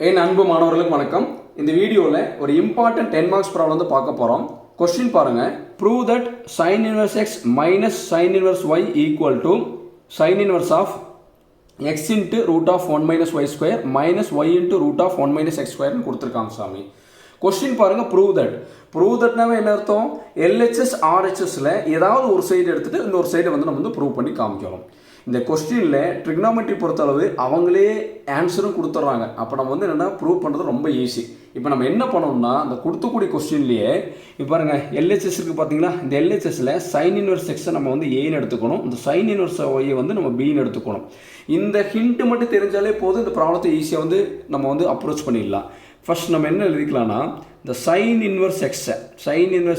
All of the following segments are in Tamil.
என் அன்பு மாணவர்களுக்கு வணக்கம். இந்த வீடியோவில் ஒரு இம்பார்ட்டன்ட் 10 மார்க்ஸ் ப்ராப்ளம் வந்து பார்க்க போகிறோம். கொஸ்டின் பாருங்க. Prove that sin inverse x minus sin inverse y equal to sin inverse of x into root of 1 minus y square minus y into root of 1 minus x ஸ்கொயர்னு கொடுத்துருக்காங்க சாமி. கொஸ்டின் பாருங்க. ப்ரூவ் தட்னாவே என்ன அர்த்தம்? எல்ஹெச்எஸ் ஆர்ஹெச்எஸ்ல ஏதாவது ஒரு சைடு எடுத்துட்டு இந்த ஒரு சைடை வந்து நம்ம வந்து ப்ரூவ் பண்ணி காமிக்கிறோம். இந்த கொஸ்டினில் ட்ரிக்னாமெட்ரி பொறுத்தளவு அவங்களே ஆன்சரும் கொடுத்துட்றாங்க. அப்போ நம்ம வந்து என்னென்னா ப்ரூவ் பண்ணுறது ரொம்ப ஈஸி. இப்போ நம்ம என்ன பண்ணோம்னா அந்த கொடுத்தக்கூடிய கொஸ்டின்லேயே இப்போ பாருங்கள் எல்ஹெச்எஸ் இருக்குது பார்த்தீங்களா? இந்த எல்ஹெச்எஸில் சைன் இன்வெர்ஸ் எக்ஸை நம்ம வந்து ஏன்னு எடுத்துக்கணும், இந்த சைன் இன்வெர்ஸ் ஒய்யை வந்து நம்ம பின்னு எடுத்துக்கணும். இந்த ஹிண்ட்டு மட்டும் தெரிஞ்சாலே போதும், இந்த ப்ராப்ளத்தை ஈஸியாக வந்து நம்ம வந்து அப்ரோச் பண்ணிடலாம். ஃபர்ஸ்ட் நம்ம என்ன எழுதிக்கலாம்னா இந்த சைன் இன்வெர்ஸ்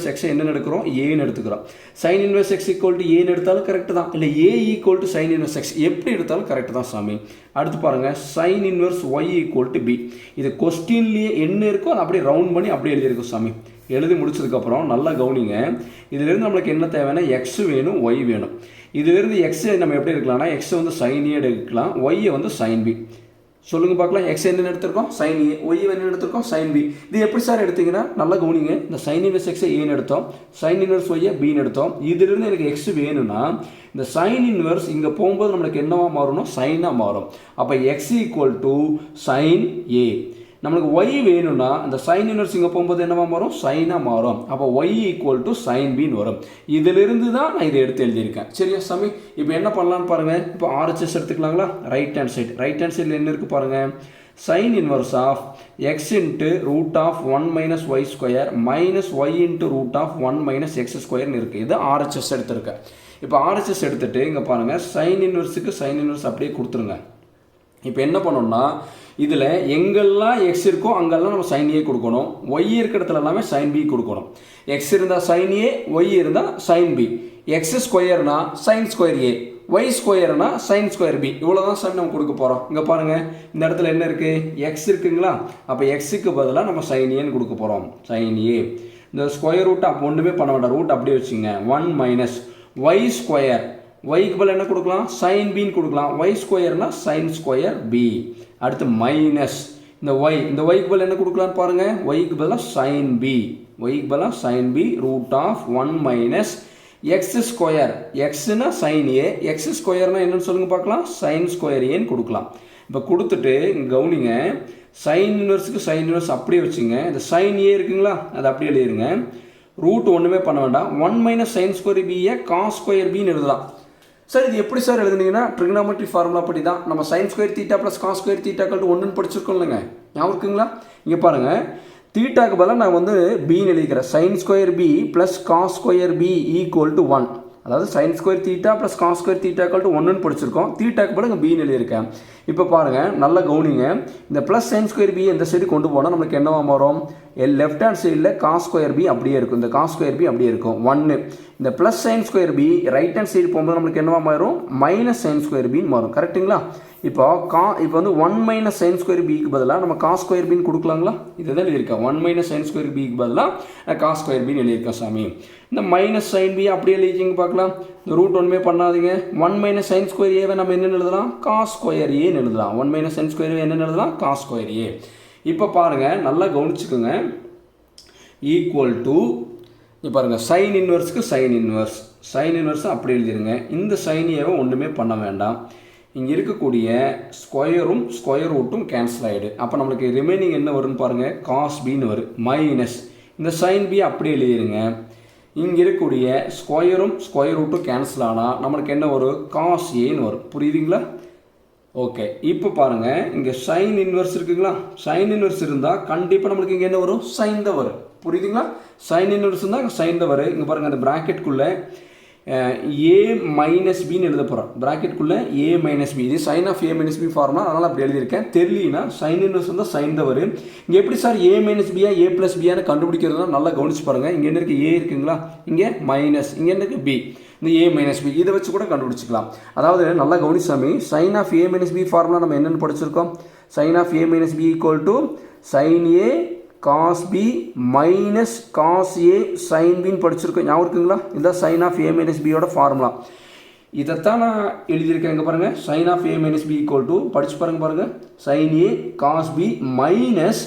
எக்ஸை என்ன எடுக்கிறோம்? ஏன்னு எடுத்துக்கிறோம். Sine inverse x equal to ஏன்னு எடுத்தாலும் கரெக்டு தான், இல்லை A equal to sine inverse x எப்படி எடுத்தாலும் கரெக்டு தான் சாமி. அடுத்து பாருங்கள் sine inverse y equal to B. இது கொஸ்டின்லேயே என்ன இருக்கோ அதை அப்படியே ரவுண்ட் பண்ணி அப்படியே எழுதியிருக்கோம் சாமி. எழுதி முடிச்சதுக்கப்புறம் நல்லா கவனிங்க. இதிலிருந்து நம்மளுக்கு என்ன தேவைன்னா எக்ஸ் வேணும், ஒய் வேணும். இதிலிருந்து எக்ஸ் நம்ம எப்படி எடுக்கலாம்னா எக்ஸை வந்து சைன் ஏ எடுக்கலாம், ஒய்யை வந்து சைன் பி. சொல்லுங்க பார்க்கலாம். எக்ஸ் என்ன எடுத்திருக்கோம்? Sign A. ஒய் என்ன எடுத்திருக்கோம்? Sine B. இது எப்படி சார் எடுத்தீங்கன்னா நல்லா கவனிங்க. இந்த சைன் இன்வெர்ஸ் எக்ஸை ஏன்னு எடுத்தோம், சைன் இன்வெர்ஸ் ஒய்யை பின்னு எடுத்தோம். இதிலிருந்து எனக்கு எக்ஸ் வேணும்னா இந்த சைன் இன்வெர்ஸ் இங்கே போகும்போது நம்மளுக்கு என்னவா மாறணும்? சைனாக மாறும். அப்போ எக்ஸ் ஈக்குவல் டு சைன் ஏ. நம்மளுக்கு ஒய் வேணும்னா இந்த சைன் இன்வெர்ஸ் இங்கே போகும்போது என்னவா மாறும்? சைனாக மாறும். அப்போ ஒய் ஈக்குவல் டு சைன் பின்னு வரும். இதிலிருந்து தான் நான் இதை எடுத்து எழுதியிருக்கேன். சரியா சாமி? இப்போ என்ன பண்ணலான்னு பாருங்கள். இப்போ ஆர்ஹெச்எஸ் எடுத்துக்கலாங்களா? ரைட் ஹேண்ட் சைடில் என்ன இருக்குது பாருங்கள். Sine inverse of x into root of 1 minus y square minus y into root of 1 minus x ஸ்கொயர்னு இருக்குது. இது ஆர்ஹெச்எஸ் எடுத்திருக்கேன். இப்போ ஆர்ஹெச்எஸ் எடுத்துகிட்டு இங்கே பாருங்கள் சைன் இன்வெர்ஸுக்கு சைன் இன்வெர்ஸ் அப்படியே கொடுத்துருங்க. இப்போ என்ன பண்ணோம்னா இதில் எங்கெல்லாம் எக்ஸ் இருக்கோ அங்கெல்லாம் நம்ம சைன் ஏ கொடுக்கணும், ஒய் இருக்கிற இடத்துல எல்லாமே சைன் பி கொடுக்கணும். எக்ஸ் இருந்தால் சைன் ஏ, ஒய் இருந்தால் சைன் பி. எக்ஸ் ஸ்கொயர்னா சைன் ஸ்கொயர் ஏ, ஒய் ஸ்கொயர்னா சைன் ஸ்கொயர் பி. இவ்வளோ தான் சார் நம்ம கொடுக்க போகிறோம். இங்கே பாருங்கள் இந்த இடத்துல என்ன இருக்குது? எக்ஸ் இருக்குங்களா? அப்போ எக்ஸுக்கு பதிலாக நம்ம சைன் ஏன்னு கொடுக்க போகிறோம். சைன் ஏ. இந்த ஸ்கொயர் ரூட் அப்போ ஒன்றுமே பண்ண வேண்டாம், ரூட் அப்படியே வச்சுங்க. 1 மைனஸ் ஒய் ஸ்கொயர். ஒய்க்கு பதில் என்ன கொடுக்கலாம்? சைன் பின்னு கொடுக்கலாம். ஒய் ஸ்கொயர்னா சைன் ஸ்கொயர் பி. அடுத்து மைனஸ் இந்த ஒய்க்கு பதில் என்ன கொடுக்கலான்னு பாருங்கள். ஒய்க்கு பதிலாக சைன் பி. ஒய்க்கு பதிலாக sine B root of 1 minus x square. எக்ஸ்னா சைன் ஏ, எக்ஸ் ஸ்கொயர்னா என்னன்னு சொல்லுங்க பார்க்கலாம். சைன் ஸ்கொயர் ஏன்னு கொடுக்கலாம். இப்போ கொடுத்துட்டு கவனிங்க. சைன் இன்வெர்ஸுக்கு சைன் இன்வெர்ஸ் அப்படியே வச்சுங்க. இந்த சைன் ஏ இருக்குங்களா? அதை அப்படியே எழுதிருங்க. ரூட் ஒன்றுமே பண்ண வேண்டாம். 1 மைனஸ் சைன் ஸ்கொயர் பியை காஸ் ஸ்கொயர் பின்னு எழுதலாம். சார் இது எப்படி சார் எழுதுனீங்கன்னா ட்ரிக்னாமெட்ரி ஃபார்முலா படி தான். நம்ம sine square theta plus cos square theta கல்ட்டு 1ன்னு படிச்சிருக்கோம் இல்லைங்க, ஞாபகம் இருக்குங்களா? இங்கே பாருங்கள் தீட்டாக்கு பதிலாக நான் வந்து பின்னு எழுதிக்கிறேன். Sine square B plus cos square B equal to 1. அதாவது sine square theta plus cos square theta கல்ட்டு 1ன்னு படிச்சிருக்கோம். தீட்டாக்கு பதிலாக இங்கே பின்னு எழுதியிருக்கேன். இப்போ பாருங்கள் நல்லா கவனிங்க. இந்த ப்ளஸ் சைன் ஸ்கொயர் பி இந்த சைடு கொண்டு போனால் நம்மளுக்கு என்னவா மாறும்? லெஃப்ட் ஹேண்ட் சைடில் காஸ் ஸ்கொயர் பி அப்படியே இருக்கும். இந்த காஸ் ஸ்கொயர் பி அப்படியே இருக்கும் 1. இந்த plus sine square b right hand side போகும்போது நம்மளுக்கு என்னவா மாறும்? மைனஸ் சைன் ஸ்கொயர் பின்னு மாறும். கரெக்டுங்களா? இப்போ வந்து 1 மைனஸ் சைன் ஸ்கொயர் பிக்கு பதிலாக நம்ம காஸ் ஸ்கொயர் பின்னு கொடுக்கலாங்களா? இதுதான் எழுதியிருக்கேன். 1 மைனஸ் சைன் ஸ்கொயர் பிக்கு பதிலாக காஸ் ஸ்கொயர் பின்னு எழுதியிருக்கேன் சாமி. இந்த மைனஸ் சைன் பி அப்படியே எழுதிங்க பார்க்கலாம். இந்த ரூட் ஒன்றுமே பண்ணாதீங்க. 1 மைனஸ் சைன் ஸ்கொயர் ஏவை நம்ம என்னென்னு எழுதலாம்? காஸ் ஸ்கொயர் ஏன்னு எழுதலாம். 1 மைனஸ் சைன் ஸ்கொயர் ஏ என்னென்னு எழுதலாம்? காஸ் ஸ்கொயர் ஏ. இப்போ பாருங்கள் நல்லா கவனிச்சுக்கோங்க. ஈக்குவல் டு இப்போ பாருங்கள் சைன் இன்வெர்ஸுக்கு சைன் இன்வெர்ஸ் அப்படி எழுதிருங்க. இந்த சைன் ஏவை ஒன்றுமே பண்ண வேண்டாம். இங்கே இருக்கக்கூடிய ஸ்கொயரும் ஸ்கொயர் ரூட்டும் கேன்சல் ஆகிடு. அப்போ நம்மளுக்கு ரிமைனிங் என்ன வரும்னு பாருங்கள். காஸ் பின்னு வரும். மைனஸ் இந்த சைன் பி அப்படியே எழுதிருங்க. இங்கே இருக்கக்கூடிய ஸ்கொயரும் ஸ்கொயர் ரூட்டும் கேன்சல் ஆனால் நம்மளுக்கு என்ன வரும்? காஸ் ஏன்னு வரும். புரியுதுங்களா? ஓகே. இப்போ பாருங்கள் இங்கே சைன் இன்வெர்ஸ் இருக்குங்களா? சைன் இன்வெர்ஸ் இருந்தால் கண்டிப்பாக நம்மளுக்கு இங்கே என்ன வரும்? சைன் தான் வரும். புரியுதுங்களா? சைன் இன்வெர்ஸ் இருந்தால் சைன் தான் வரும். இங்கே பாருங்கள் அந்த ப்ராக்கெட்டுக்குள்ளே ஏ மைனஸ் பின்னு எழுத போகிறோம். ப்ராக்கெட்டுக்குள்ளே ஏ மைனஸ் பி. இது sine of A minus B formula, அதனால் அப்படி எழுதியிருக்கேன். தெரியலனா சைன் இன்வெர்ஸ் இருந்தால் சைன் தான் வரும். இங்கே எப்படி சார் ஏ மைனஸ் பியா ஏ ப்ளஸ் பியான்னு கண்டுபிடிக்கிறதுனா நல்லா கவனிச்சு பாருங்கள். இங்கே என்ன இருக்குது? ஏ இருக்குங்களா? இங்கே மைனஸ், இங்கே என்ன இருக்குது? பி. இந்த ஏ மைனஸ் பி இதை வச்சு கூட கண்டுபிடிச்சிக்கலாம். அதாவது நல்லா கவனிச்சாமி. Sine of A minus B formula நம்ம என்னென்னு படிச்சிருக்கோம்? Sine of A minus B equal to sine A cos B minus cos A sine பின்னு படிச்சிருக்கோம். ஞாபகம் இருக்குங்களா? இதுதான் சைன் ஆஃப் ஏ மைனஸ் பியோட ஃபார்முலா. இதைத்தான் நான் எழுதியிருக்கேன். இங்கே பாருங்கள், sine of A minus B equal to படிச்சு பாருங்கள் sine A cos B minus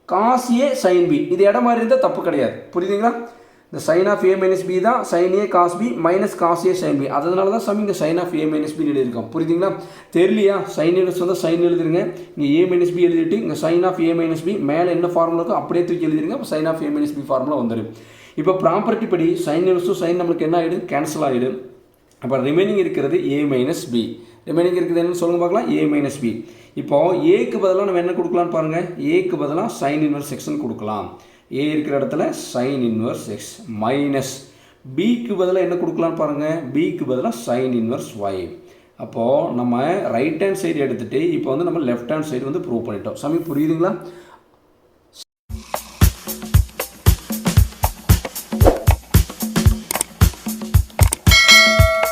cos A sine B. இது இடம் மாதிரி இருந்தால் தப்பு கிடையாது. புரியுதுங்களா? இந்த sine of A minus B தான் sine A cos B minus cos A sine B. அதனால தான் சம் இங்கே sine of A minus B எழுதியிருக்கோம். புரியுதுங்களா? தெரியலையா? சைன் இன்வெர்ஸ் வந்து சைன் எழுதிருங்க. இங்கே ஏ மைனஸ் பி எழுதிட்டு இங்கே sine of A minus B மேலே என்ன ஃபார்முலா இருக்கோ அப்படியே தூக்கி எழுதிருங்க. அப்போ sine of A minus B formula வந்துடும். இப்போ ப்ராப்பர்ட்டி படி சைன் இன்வெர்ஸும் சைன் நம்மளுக்கு என்ன ஆகிடும்? கேன்சல் ஆகிடும். அப்போ ரிமைனிங் இருக்கிறது ஏ மைனஸ் பி. ரிமைனிங் இருக்குது என்னன்னு சொல்லுங்க பார்க்கலாம். ஏ மைனஸ் பி. இப்போது ஏக்கு பதிலாக நம்ம என்ன கொடுக்கலான்னு பாருங்கள். ஏக்கு பதிலாக சைன் இன்வெர்ஸ் எக்ஸ்ன்னு கொடுக்கலாம். ஏ இருக்கிற இடத்துல சைன் இன்வெர்ஸ் எக்ஸ் மைனஸ் பிக்கு பதிலாக என்ன கொடுக்கலான்னு பாருங்கள். பிக்கு பதிலாக சைன் இன்வெர்ஸ் ஒய். அப்போது நம்ம ரைட் ஹேண்ட் சைடு எடுத்துகிட்டு இப்போ வந்து நம்ம லெஃப்ட் ஹேண்ட் சைடு வந்து ப்ரூவ் பண்ணிட்டோம். சமயம் புரியுதுங்களா?